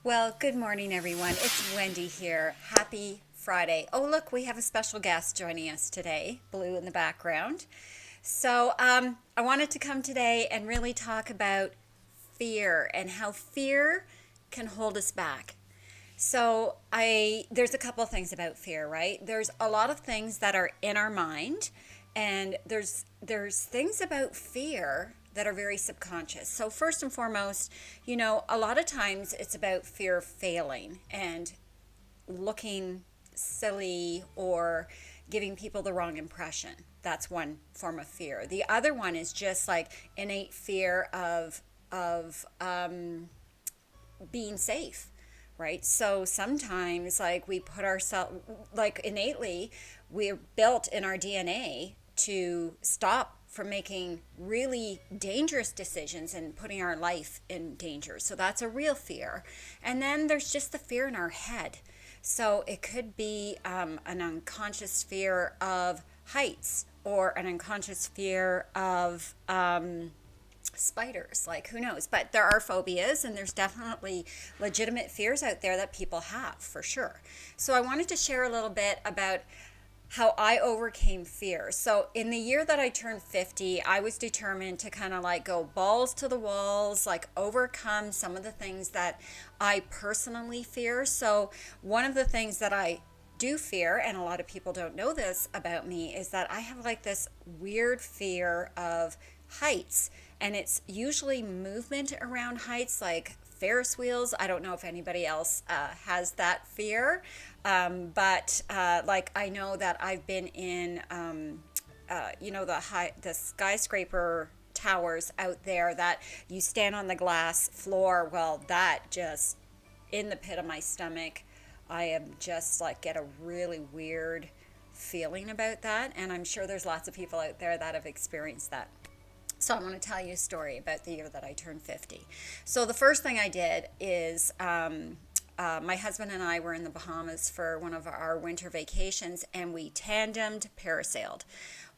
Well, good morning, everyone. It's Wendy here. Happy Friday. Oh, look, we have a special guest joining us today, Blue in the background. I wanted to come today and really talk about fear and how fear can hold us back. There's a couple of things about fear, right? There's a lot of things that are in our mind, and there's things about fear that are very subconscious. So first and foremost, a lot of times it's about fear of failing and looking silly or giving people the wrong impression. That's one form of fear. The other one is just like innate fear of being safe, right? So sometimes, like, we put ourselves, like, innately, we're built in our DNA to stop from making really dangerous decisions and putting our life in danger. So that's a real fear. And then there's just the fear in our head. So it could be an unconscious fear of heights or an unconscious fear of spiders. Like, who knows? But there are phobias, and there's definitely legitimate fears out there that people have, for sure. So I wanted to share a little bit about how I overcame fear. So in the year that I turned 50, I was determined to kind of like go balls to the walls, like overcome some of the things that I personally fear. So one of the things that I do fear, and a lot of people don't know this about me, is that I have like this weird fear of heights. And it's usually movement around heights, like Ferris wheels. I don't know if anybody else has that fear, but like, I know that I've been in, the skyscraper towers out there that you stand on the glass floor. Well, that just, in the pit of my stomach, I am just like, get a really weird feeling about that. And I'm sure there's lots of people out there that have experienced that. So I'm going to tell you a story about the year that I turned 50. So the first thing I did is my husband and I were in the Bahamas for one of our winter vacations, and we tandemed, parasailed.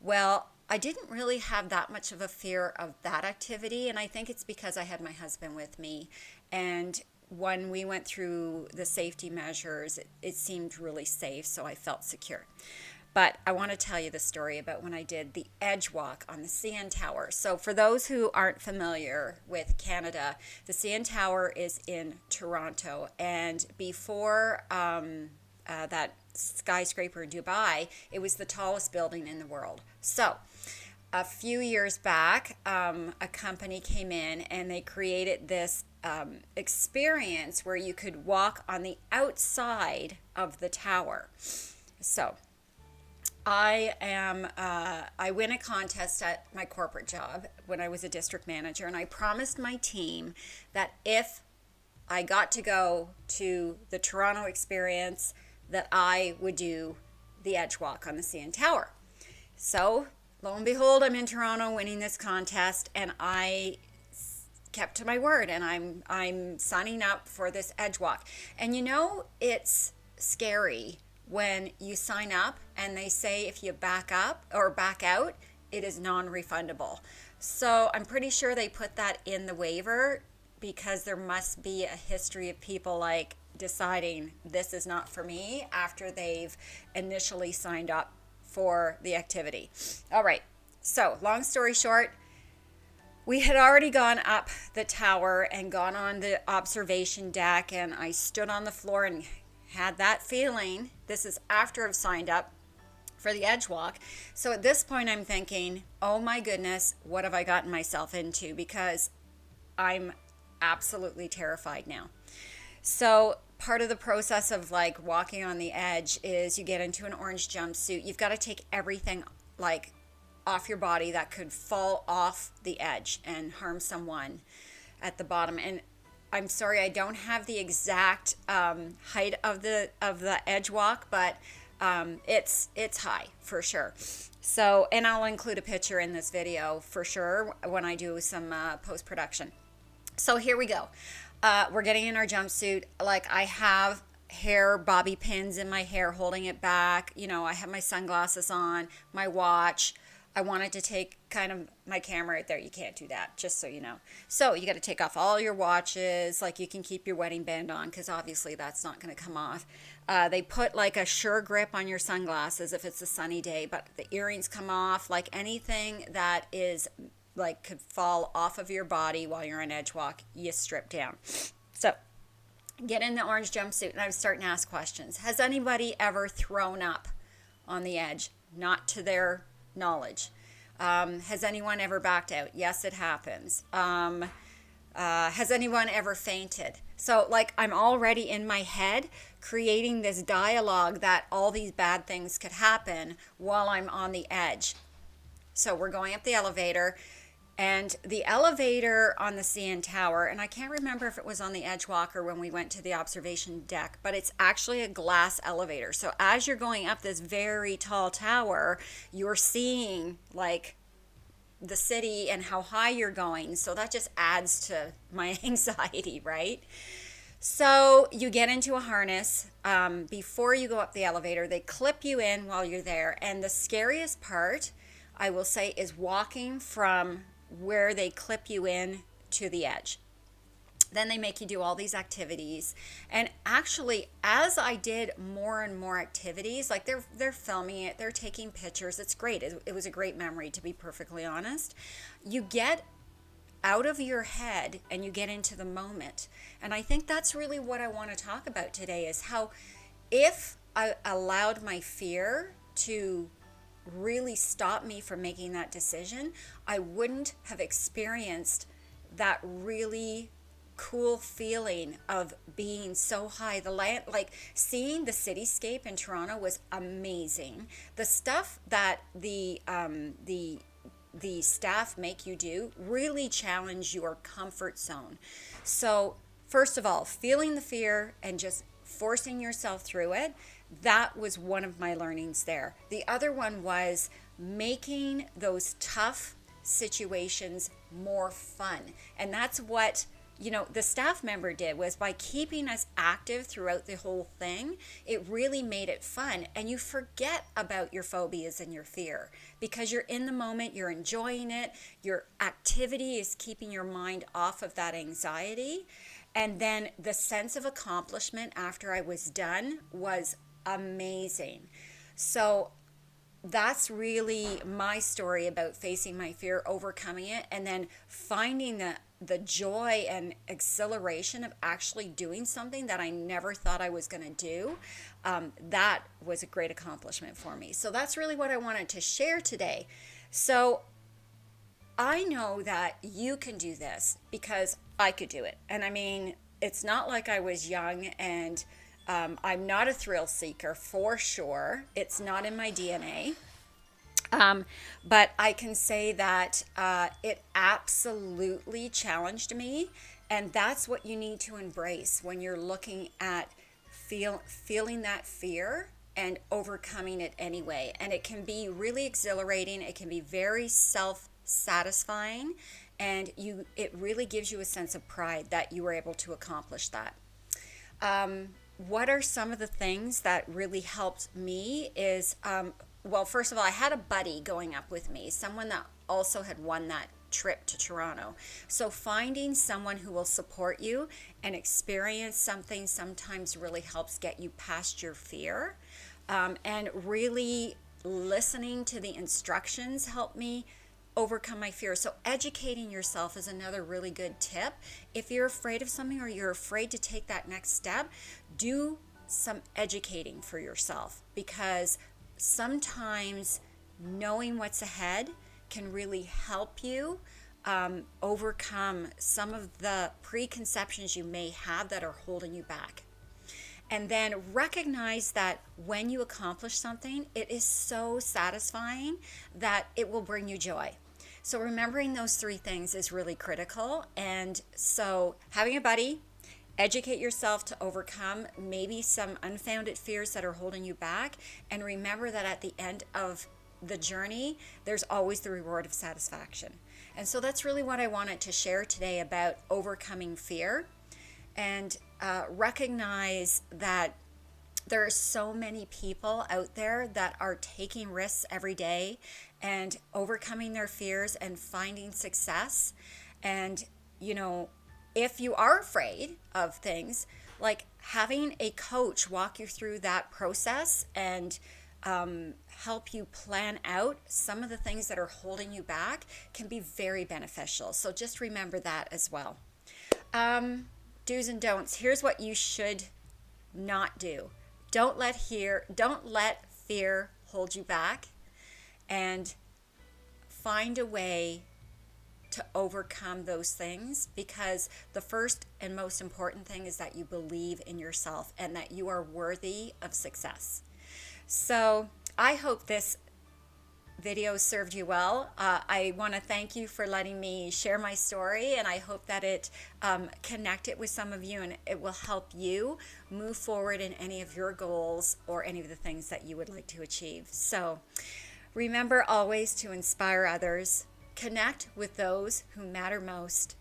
Well, I didn't really have that much of a fear of that activity, and I think it's because I had my husband with me. And when we went through the safety measures, it seemed really safe, so I felt secure. But I want to tell you the story about when I did the edge walk on the CN Tower. So for those who aren't familiar with Canada, the CN Tower is in Toronto. And before that skyscraper in Dubai, it was the tallest building in the world. So a few years back, a company came in and they created this experience where you could walk on the outside of the tower. So I win a contest at my corporate job when I was a district manager, and I promised my team that if I got to go to the Toronto experience, that I would do the edge walk on the CN Tower. So lo and behold, I'm in Toronto winning this contest, and I kept to my word, and I'm signing up for this edge walk. And it's scary when you sign up and they say if you back up or back out, it is non-refundable. So I'm pretty sure they put that in the waiver because there must be a history of people like deciding this is not for me after they've initially signed up for the activity. All right. So long story short, we had already gone up the tower and gone on the observation deck, and I stood on the floor and had that feeling. This is after I've signed up for the edge walk. So at this point, I'm thinking, oh my goodness, what have I gotten myself into? Because I'm absolutely terrified now. So part of the process of like walking on the edge is you get into an orange jumpsuit. You've got to take everything like off your body that could fall off the edge and harm someone at the bottom. And I'm sorry, I don't have the exact height of the edge walk, but it's high for sure. So, and I'll include a picture in this video for sure when I do some post production. So here we go. We're getting in our jumpsuit. Like, I have hair bobby pins in my hair holding it back. I have my sunglasses on, my watch. I wanted to take kind of my camera out there. You can't do that, just so you know. So you got to take off all your watches. Like you can keep your wedding band on because obviously that's not going to come off. They put like a sure grip on your sunglasses if it's a sunny day, but the earrings come off. Like anything that is like could fall off of your body while you're on edge walk, you strip down. So get in the orange jumpsuit, and I was starting to ask questions. Has anybody ever thrown up on the edge? Not to their knowledge. Has anyone ever backed out? Yes, it happens. Has anyone ever fainted? So, like, I'm already in my head creating this dialogue that all these bad things could happen while I'm on the edge. So, we're going up the elevator, and the elevator on the CN Tower, and I can't remember if it was on the Edge Walk or when we went to the observation deck, but it's actually a glass elevator. So as you're going up this very tall tower, you're seeing like the city and how high you're going. So that just adds to my anxiety, right? So you get into a harness before you go up the elevator. They clip you in while you're there. And the scariest part, I will say, is walking from where they clip you in to the edge. Then they make you do all these activities. And actually, as I did more and more activities, like they're filming it, they're taking pictures. It's great. It was a great memory, to be perfectly honest. You get out of your head and you get into the moment. And I think that's really what I want to talk about today, is how if I allowed my fear to really stop me from making that decision, I wouldn't have experienced that really cool feeling of being so high. The land, like seeing the cityscape in Toronto was amazing. The stuff that the staff make you do really challenge your comfort zone. So first of all, feeling the fear and just forcing yourself through it, that was one of my learnings there. The other one was making those tough situations more fun. And that's what, the staff member did, was by keeping us active throughout the whole thing, it really made it fun. And you forget about your phobias and your fear because you're in the moment, you're enjoying it, your activity is keeping your mind off of that anxiety. And then the sense of accomplishment after I was done was amazing. So that's really my story about facing my fear, overcoming it, and then finding the joy and exhilaration of actually doing something that I never thought I was going to do. That was a great accomplishment for me. So that's really what I wanted to share today. So I know that you can do this because I could do it. And I mean, it's not like I was young and I'm not a thrill seeker for sure. It's not in my DNA. But I can say that it absolutely challenged me. And that's what you need to embrace when you're looking at feeling that fear and overcoming it anyway. And it can be really exhilarating. It can be very self-satisfying. And it really gives you a sense of pride that you were able to accomplish that. What are some of the things that really helped me is, well, first of all, I had a buddy going up with me, someone that also had won that trip to Toronto. So finding someone who will support you and experience something sometimes really helps get you past your fear. And really listening to the instructions helped me overcome my fear. So educating yourself is another really good tip. If you're afraid of something or you're afraid to take that next step, do some educating for yourself, because sometimes knowing what's ahead can really help you overcome some of the preconceptions you may have that are holding you back. And then recognize that when you accomplish something, it is so satisfying that it will bring you joy. So remembering those three things is really critical. And so having a buddy, educate yourself to overcome maybe some unfounded fears that are holding you back. And remember that at the end of the journey, there's always the reward of satisfaction. And so that's really what I wanted to share today about overcoming fear. And recognize that there are so many people out there that are taking risks every day and overcoming their fears and finding success. And, you know, if you are afraid of things, like having a coach walk you through that process and help you plan out some of the things that are holding you back can be very beneficial. So just remember that as well. Do's and don'ts. Here's what you should not do. Don't let fear hold you back, and find a way to overcome those things, because the first and most important thing is that you believe in yourself and that you are worthy of success. So I hope this video served you well. I want to thank you for letting me share my story, and I hope that it connected with some of you and it will help you move forward in any of your goals or any of the things that you would like to achieve. So remember always to inspire others, connect with those who matter most,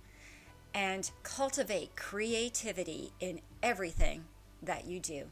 and cultivate creativity in everything that you do.